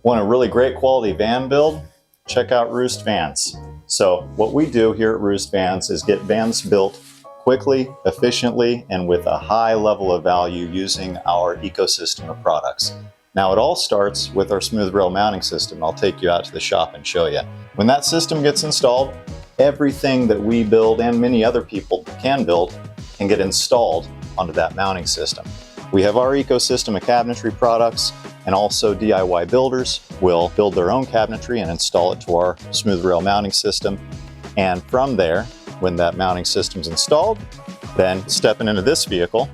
Want a really great quality van build? Check out Roost Vans. So what we do here at Roost Vans is get vans built quickly, efficiently, and with a high level of value using our ecosystem of products. Now it all starts with our smooth rail mounting system. I'll take you out to the shop and show you. When that system gets installed, everything that we build and many other people can build can get installed onto that mounting system. We have our ecosystem of cabinetry products, and also DIY builders will build their own cabinetry and install it to our smooth rail mounting system. And from there, when that mounting system's installed, then stepping into this vehicle,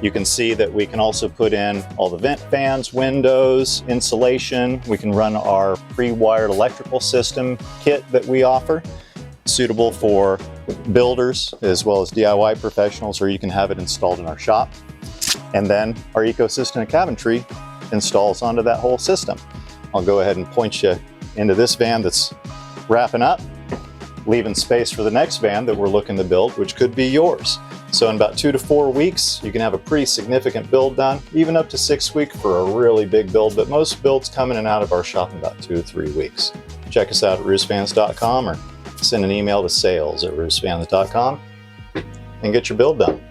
you can see that we can also put in all the vent fans, windows, insulation. We can run our pre-wired electrical system kit that we offer, suitable for builders as well as DIY professionals, or you can have it installed in our shop. And then our ecosystem of cabinetry installs onto that whole system. I'll go ahead and point you into this van that's wrapping up, leaving space for the next van that we're looking to build, which could be yours. So in about 2 to 4 weeks, you can have a pretty significant build done, even up to 6 weeks for a really big build, but most builds come in and out of our shop in about 2 to 3 weeks. Check us out at roostvans.com or send an email to sales@roostvans.com and get your build done.